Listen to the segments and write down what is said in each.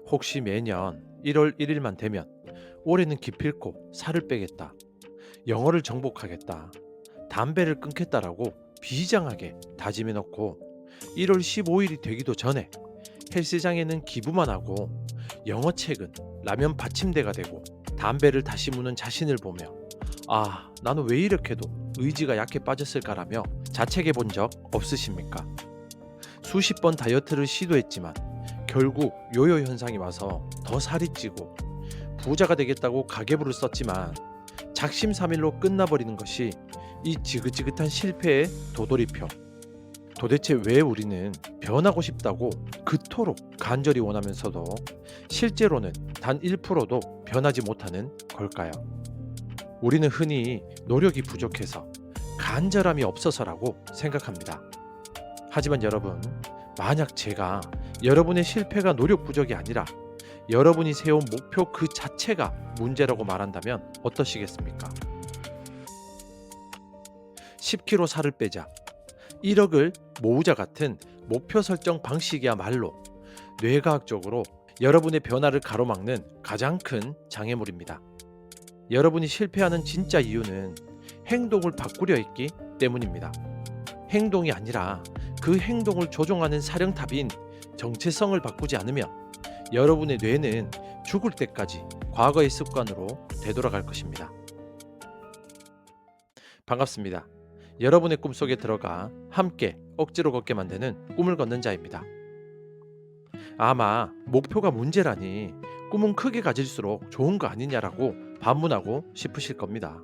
혹시 매년 1월 1일만 되면 올해는 기필코 살을 빼겠다. 영어를 정복하겠다. 담배를 끊겠다라고 비장하게 다짐해 놓고 1월 15일이 되기도 전에 헬스장에는 기부만 하고 영어책은 라면 받침대가 되고 담배를 다시 무는 자신을 보며 아, 나는 왜 이렇게도 의지가 약해 빠졌을까라며 자책해 본 적 없으십니까? 수십 번 다이어트를 시도했지만 결국 요요 현상이 와서 더 살이 찌고 부자가 되겠다고 가계부를 썼지만 작심삼일로 끝나버리는 것이 이 지긋지긋한 실패의 도돌이표. 도대체 왜 우리는 변하고 싶다고 그토록 간절히 원하면서도 실제로는 단 1%도 변하지 못하는 걸까요? 우리는 흔히 노력이 부족해서 간절함이 없어서라고 생각합니다. 하지만 여러분, 만약 제가 여러분의 실패가 노력 부족이 아니라 여러분이 세운 목표 그 자체가 문제라고 말한다면 어떠시겠습니까? 10kg 살을 빼자, 1억을 모으자 같은 목표 설정 방식이야말로 뇌과학적으로 여러분의 변화를 가로막는 가장 큰 장애물입니다. 여러분이 실패하는 진짜 이유는 행동을 바꾸려 했기 때문입니다. 행동이 아니라 그 행동을 조종하는 사령탑인 정체성을 바꾸지 않으면 여러분의 뇌는 죽을 때까지 과거의 습관으로 되돌아갈 것입니다. 반갑습니다. 여러분의 꿈속에 들어가 함께 억지로 걷게 만드는 꿈을 걷는 자입니다. 아마 목표가 문제라니 꿈은 크게 가질수록 좋은 거 아니냐라고 반문하고 싶으실 겁니다.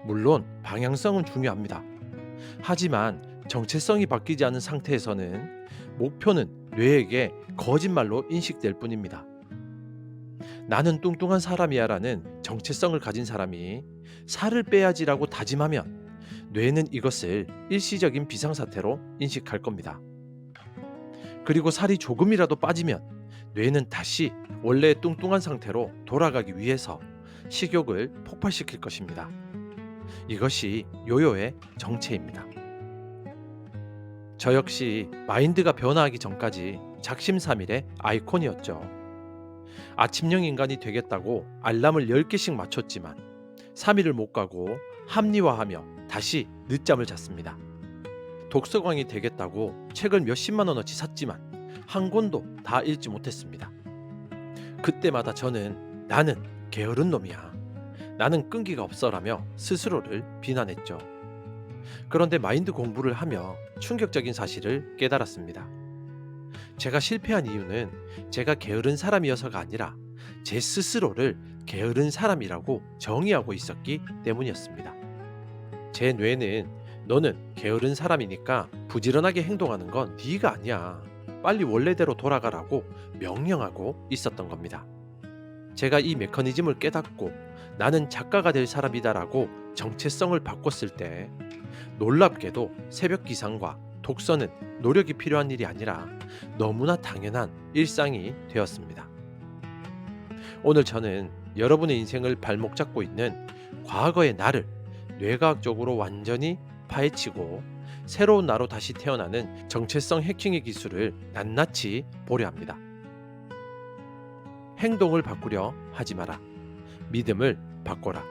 물론 방향성은 중요합니다. 하지만 정체성이 바뀌지 않은 상태에서는 목표는 뇌에게 거짓말로 인식될 뿐입니다. 나는 뚱뚱한 사람이야라는 정체성을 가진 사람이 살을 빼야지라고 다짐하면 뇌는 이것을 일시적인 비상사태로 인식할 겁니다. 그리고 살이 조금이라도 빠지면 뇌는 다시 원래의 뚱뚱한 상태로 돌아가기 위해서 식욕을 폭발시킬 것입니다. 이것이 요요의 정체입니다. 저 역시 마인드가 변화하기 전까지 작심삼일의 아이콘이었죠. 아침형 인간이 되겠다고 알람을 10개씩 맞췄지만 3일을 못 가고 합리화하며 다시 늦잠을 잤습니다. 독서광이 되겠다고 책을 몇십만 원어치 샀지만 한 권도 다 읽지 못했습니다. 그때마다 저는 나는 게으른 놈이야. 나는 끈기가 없어라며 스스로를 비난했죠. 그런데 마인드 공부를 하며 충격적인 사실을 깨달았습니다. 제가 실패한 이유는 제가 게으른 사람이어서가 아니라 제 스스로를 게으른 사람이라고 정의하고 있었기 때문이었습니다. 제 뇌는 너는 게으른 사람이니까 부지런하게 행동하는 건 네가 아니야. 빨리 원래대로 돌아가라고 명령하고 있었던 겁니다. 제가 이 메커니즘을 깨닫고 나는 작가가 될 사람이다라고 정체성을 바꿨을 때 놀랍게도 새벽 기상과 독서는 노력이 필요한 일이 아니라 너무나 당연한 일상이 되었습니다. 오늘 저는 여러분의 인생을 발목 잡고 있는 과거의 나를 뇌과학적으로 완전히 파헤치고 새로운 나로 다시 태어나는 정체성 해킹의 기술을 낱낱이 보려 합니다. 행동을 바꾸려 하지 마라. 믿음을 바꿔라.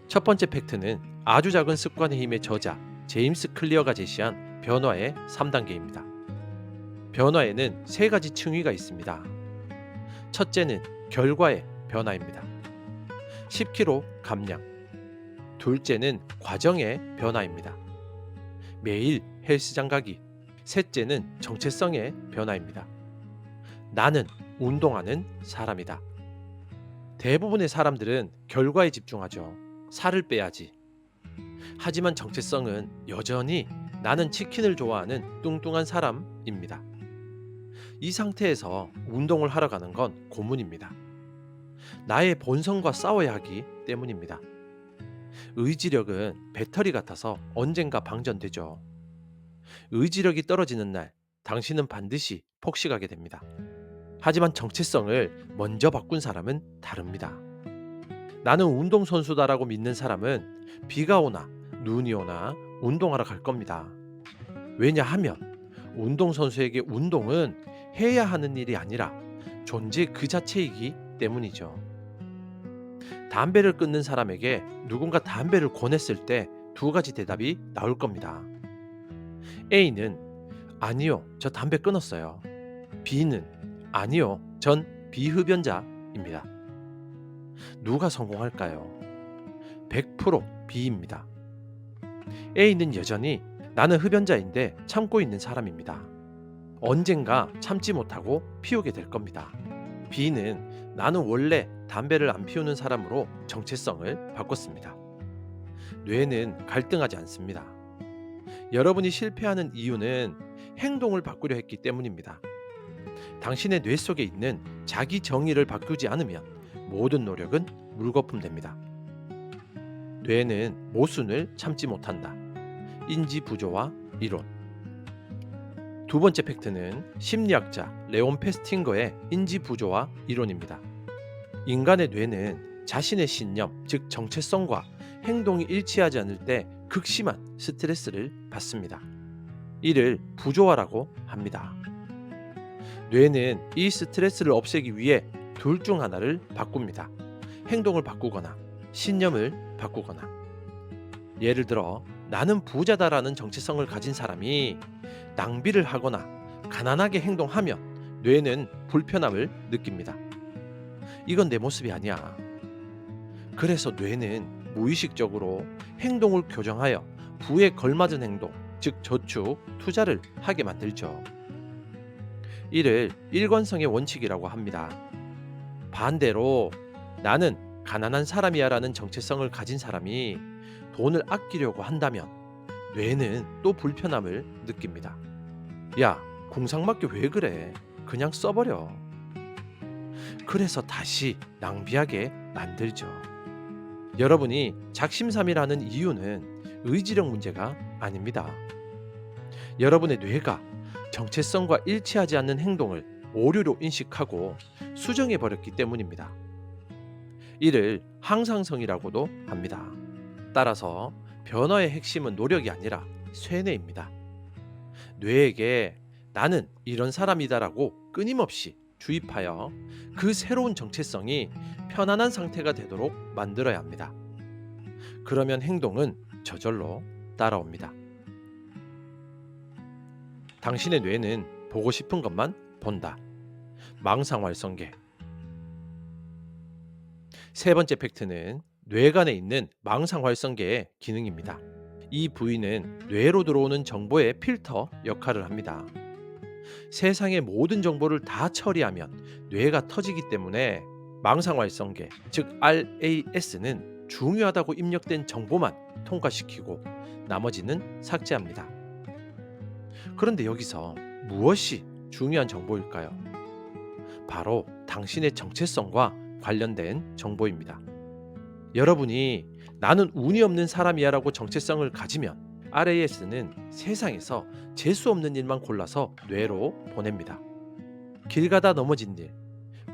첫 번째 팩트는 아주 작은 습관의 힘의 저자 제임스 클리어가 제시한 변화의 3단계입니다. 변화에는 세 가지 층위가 있습니다. 첫째는 결과의 변화입니다. 10kg 감량. 둘째는 과정의 변화입니다. 매일 헬스장 가기. 셋째는 정체성의 변화입니다. 나는 운동하는 사람이다. 대부분의 사람들은 결과에 집중하죠. 살을 빼야지. 하지만 정체성은 여전히 나는 치킨을 좋아하는 뚱뚱한 사람입니다. 이 상태에서 운동을 하러 가는 건 고문입니다. 나의 본성과 싸워야 하기 때문입니다. 의지력은 배터리 같아서 언젠가 방전되죠. 의지력이 떨어지는 날, 당신은 반드시 폭식하게 됩니다. 하지만 정체성을 먼저 바꾼 사람은 다릅니다. 나는 운동선수다라고 믿는 사람은 비가 오나 눈이 오나 운동하러 갈 겁니다. 왜냐하면 운동선수에게 운동은 해야 하는 일이 아니라 존재 그 자체이기 때문이죠. 담배를 끊는 사람에게 누군가 담배를 권했을 때 두 가지 대답이 나올 겁니다. A는 아니요, 저 담배 끊었어요. B는 아니요, 전 비흡연자입니다. 누가 성공할까요? 100% B입니다. A는 여전히 나는 흡연자인데 참고 있는 사람입니다. 언젠가 참지 못하고 피우게 될 겁니다. B는 나는 원래 담배를 안 피우는 사람으로 정체성을 바꿨습니다. 뇌는 갈등하지 않습니다. 여러분이 실패하는 이유는 행동을 바꾸려 했기 때문입니다. 당신의 뇌 속에 있는 자기 정의를 바꾸지 않으면 모든 노력은 물거품 됩니다. 뇌는 모순을 참지 못한다. 인지 부조화 이론. 두 번째 팩트는 심리학자 레온 페스팅거의 인지 부조화 이론입니다. 인간의 뇌는 자신의 신념, 즉 정체성과 행동이 일치하지 않을 때 극심한 스트레스를 받습니다. 이를 부조화라고 합니다. 뇌는 이 스트레스를 없애기 위해 둘 중 하나를 바꿉니다. 행동을 바꾸거나 신념을 바꾸거나. 예를 들어 나는 부자다라는 정체성을 가진 사람이 낭비를 하거나 가난하게 행동하면 뇌는 불편함을 느낍니다. 이건 내 모습이 아니야. 그래서 뇌는 무의식적으로 행동을 교정하여 부에 걸맞은 행동, 즉 저축, 투자를 하게 만들죠. 이를 일관성의 원칙이라고 합니다. 반대로 나는 가난한 사람이야 라는 정체성을 가진 사람이 돈을 아끼려고 한다면 뇌는 또 불편함을 느낍니다. 야, 공상맞게 왜 그래? 그냥 써버려. 그래서 다시 낭비하게 만들죠. 여러분이 작심삼일하는 이유는 의지력 문제가 아닙니다. 여러분의 뇌가 정체성과 일치하지 않는 행동을 오류로 인식하고 수정해 버렸기 때문입니다. 이를 항상성이라고도 합니다. 따라서 변화의 핵심은 노력이 아니라 쇠뇌입니다. 뇌에게 나는 이런 사람이다라고 끊임없이 주입하여 그 새로운 정체성이 편안한 상태가 되도록 만들어야 합니다. 그러면 행동은 저절로 따라옵니다. 당신의 뇌는 보고 싶은 것만 본다. 망상활성계. 세 번째 팩트는 뇌간에 있는 망상활성계의 기능입니다. 이 부위는 뇌로 들어오는 정보의 필터 역할을 합니다. 세상의 모든 정보를 다 처리하면 뇌가 터지기 때문에 망상활성계, 즉 RAS는 중요하다고 입력된 정보만 통과시키고 나머지는 삭제합니다. 그런데 여기서 무엇이 중요한 정보일까요? 바로 당신의 정체성과 관련된 정보입니다. 여러분이 나는 운이 없는 사람이야 라고 정체성을 가지면 RAS는 세상에서 재수 없는 일만 골라서 뇌로 보냅니다. 길 가다 넘어진 일,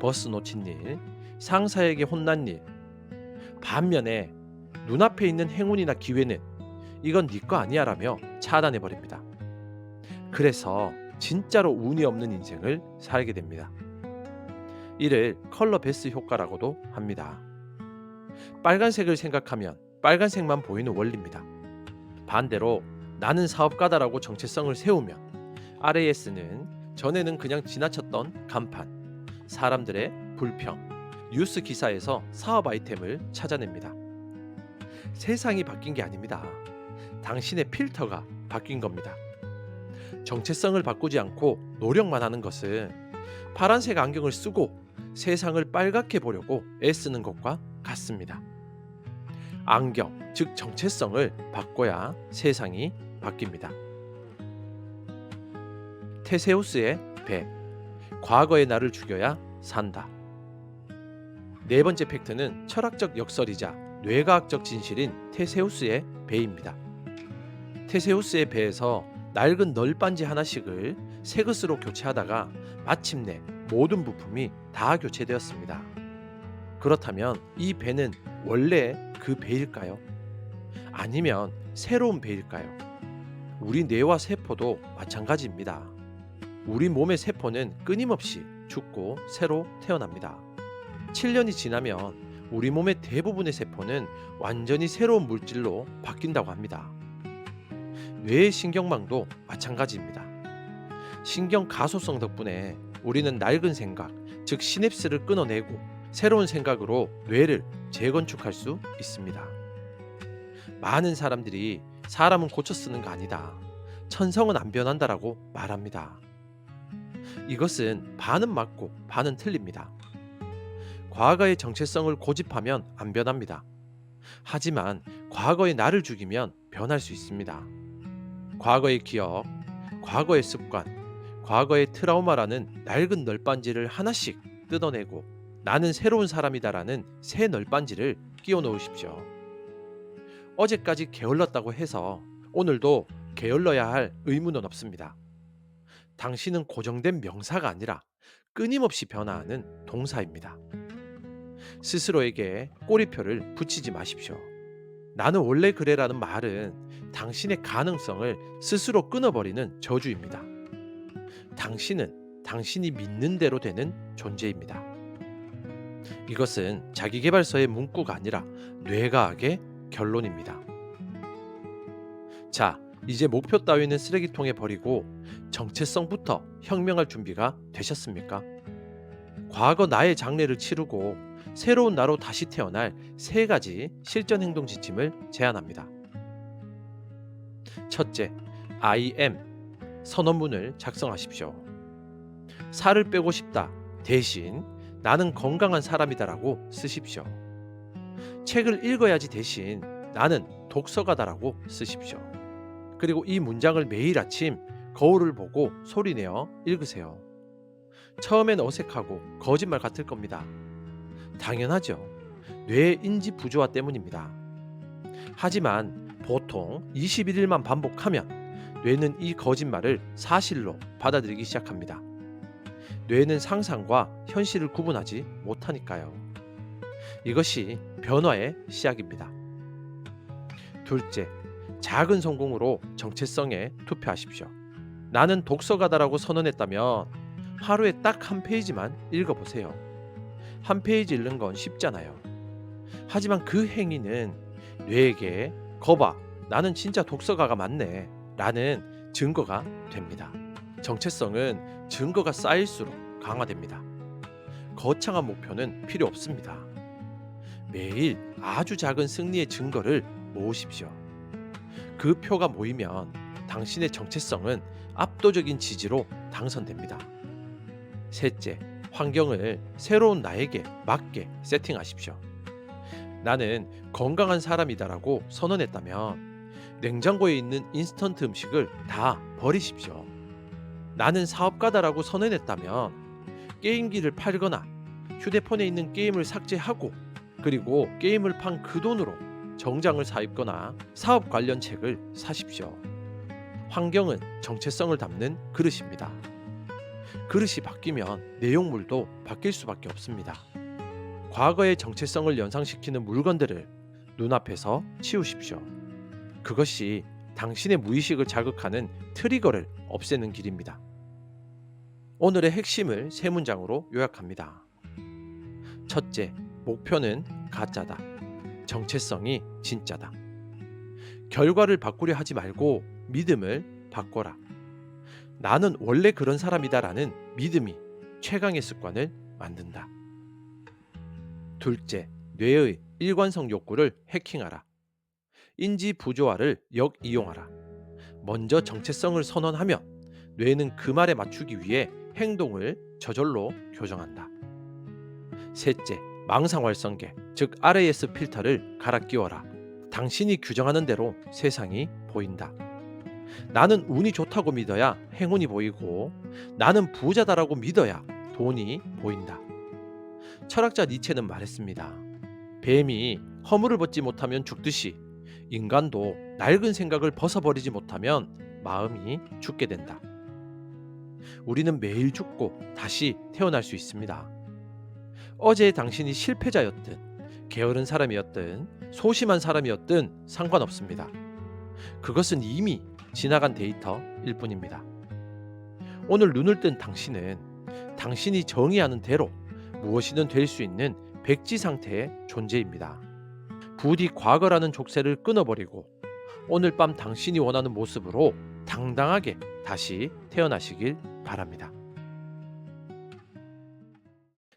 버스 놓친 일, 상사에게 혼난 일. 반면에 눈앞에 있는 행운이나 기회는 이건 네 거 아니야 라며 차단해버립니다. 그래서 진짜로 운이 없는 인생을 살게 됩니다. 이를 컬러 베스 효과라고도 합니다. 빨간색을 생각하면 빨간색만 보이는 원리입니다. 반대로 나는 사업가다라고 정체성을 세우면 RAS는 전에는 그냥 지나쳤던 간판, 사람들의 불평, 뉴스 기사에서 사업 아이템을 찾아냅니다. 세상이 바뀐 게 아닙니다. 당신의 필터가 바뀐 겁니다. 정체성을 바꾸지 않고 노력만 하는 것은 파란색 안경을 쓰고 세상을 빨갛게 보려고 애쓰는 것과 같습니다. 안경, 즉 정체성을 바꿔야 세상이 바뀝니다. 테세우스의 배, 과거의 나를 죽여야 산다. 네 번째 팩트는 철학적 역설이자 뇌과학적 진실인 테세우스의 배입니다. 테세우스의 배에서 낡은 널빤지 하나씩을 새 것으로 교체하다가 마침내 모든 부품이 다 교체되었습니다. 그렇다면 이 배는 원래 그 배일까요? 아니면 새로운 배일까요? 우리 뇌와 세포도 마찬가지입니다. 우리 몸의 세포는 끊임없이 죽고 새로 태어납니다. 7년이 지나면 우리 몸의 대부분의 세포는 완전히 새로운 물질로 바뀐다고 합니다. 뇌의 신경망도 마찬가지입니다. 신경 가소성 덕분에 우리는 낡은 생각, 즉 시냅스를 끊어내고 새로운 생각으로 뇌를 재건축할 수 있습니다. 많은 사람들이 사람은 고쳐 쓰는 거 아니다, 천성은 안 변한다라고 말합니다. 이것은 반은 맞고 반은 틀립니다. 과거의 정체성을 고집하면 안 변합니다. 하지만 과거의 나를 죽이면 변할 수 있습니다. 과거의 기억, 과거의 습관, 과거의 트라우마라는 낡은 널빤지를 하나씩 뜯어내고 나는 새로운 사람이다라는 새 널빤지를 끼워 넣으십시오. 어제까지 게을렀다고 해서 오늘도 게을러야 할 의무는 없습니다. 당신은 고정된 명사가 아니라 끊임없이 변화하는 동사입니다. 스스로에게 꼬리표를 붙이지 마십시오. 나는 원래 그래라는 말은 당신의 가능성을 스스로 끊어버리는 저주입니다. 당신은 당신이 믿는 대로 되는 존재입니다. 이것은 자기계발서의 문구가 아니라 뇌과학의 결론입니다. 자, 이제 목표 따위는 쓰레기통에 버리고 정체성부터 혁명할 준비가 되셨습니까? 과거 나의 장래를 치르고 새로운 나로 다시 태어날 3가지 실전 행동 지침을 제안합니다. 첫째, I am 선언문을 작성하십시오. 살을 빼고 싶다 대신 나는 건강한 사람이다라고 쓰십시오. 책을 읽어야지 대신 나는 독서가다라고 쓰십시오. 그리고 이 문장을 매일 아침 거울을 보고 소리내어 읽으세요. 처음엔 어색하고 거짓말 같을 겁니다. 당연하죠. 뇌의 인지 부조화 때문입니다. 하지만 보통 21일만 반복하면 뇌는 이 거짓말을 사실로 받아들이기 시작합니다. 뇌는 상상과 현실을 구분하지 못하니까요. 이것이 변화의 시작입니다. 둘째, 작은 성공으로 정체성에 투표하십시오. 나는 독서가다라고 선언했다면 하루에 딱 한 페이지만 읽어보세요. 한 페이지 읽는 건 쉽잖아요. 하지만 그 행위는 뇌에게 거봐, 나는 진짜 독서가가 맞네 라는 증거가 됩니다. 정체성은 증거가 쌓일수록 강화됩니다. 거창한 목표는 필요 없습니다. 매일 아주 작은 승리의 증거를 모으십시오. 그 표가 모이면 당신의 정체성은 압도적인 지지로 당선됩니다. 셋째, 환경을 새로운 나에게 맞게 세팅하십시오. 나는 건강한 사람이다라고 선언했다면 냉장고에 있는 인스턴트 음식을 다 버리십시오. 나는 사업가다라고 선언했다면 게임기를 팔거나 휴대폰에 있는 게임을 삭제하고 그리고 게임을 판 그 돈으로 정장을 사입거나 사업 관련 책을 사십시오. 환경은 정체성을 담는 그릇입니다. 그릇이 바뀌면 내용물도 바뀔 수밖에 없습니다. 과거의 정체성을 연상시키는 물건들을 눈앞에서 치우십시오. 그것이 당신의 무의식을 자극하는 트리거를 없애는 길입니다. 오늘의 핵심을 3문장으로 요약합니다. 첫째, 목표는 가짜다. 정체성이 진짜다. 결과를 바꾸려 하지 말고 믿음을 바꿔라. 나는 원래 그런 사람이다라는 믿음이 최강의 습관을 만든다. 둘째, 뇌의 일관성 욕구를 해킹하라. 인지 부조화를 역이용하라. 먼저 정체성을 선언하면 뇌는 그 말에 맞추기 위해 행동을 저절로 교정한다. 셋째, 망상활성계, 즉 RAS 필터를 갈아 끼워라. 당신이 규정하는 대로 세상이 보인다. 나는 운이 좋다고 믿어야 행운이 보이고 나는 부자다라고 믿어야 돈이 보인다. 철학자 니체는 말했습니다. 뱀이 허물을 벗지 못하면 죽듯이 인간도 낡은 생각을 벗어버리지 못하면 마음이 죽게 된다. 우리는 매일 죽고 다시 태어날 수 있습니다. 어제의 당신이 실패자였든 게으른 사람이었든 소심한 사람이었든 상관없습니다. 그것은 이미 지나간 데이터일 뿐입니다. 오늘 눈을 뜬 당신은 당신이 정의하는 대로 무엇이든 될 수 있는 백지 상태의 존재입니다. 부디 과거라는 족쇄를 끊어버리고 오늘 밤 당신이 원하는 모습으로 당당하게 다시 태어나시길 바랍니다.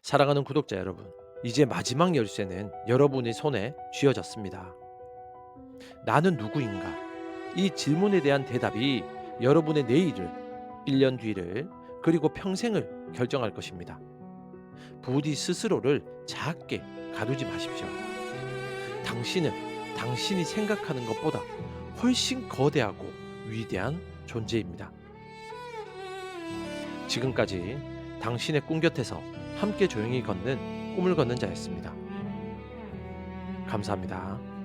사랑하는 구독자 여러분, 이제 마지막 열쇠는 여러분의 손에 쥐어졌습니다. 나는 누구인가? 이 질문에 대한 대답이 여러분의 내일을, 1년 뒤를, 그리고 평생을 결정할 것입니다. 부디 스스로를 작게 가두지 마십시오. 당신은 당신이 생각하는 것보다 훨씬 거대하고 위대한 존재입니다. 지금까지 당신의 꿈 곁에서 함께 조용히 걷는 꿈을 걷는 자였습니다. 감사합니다.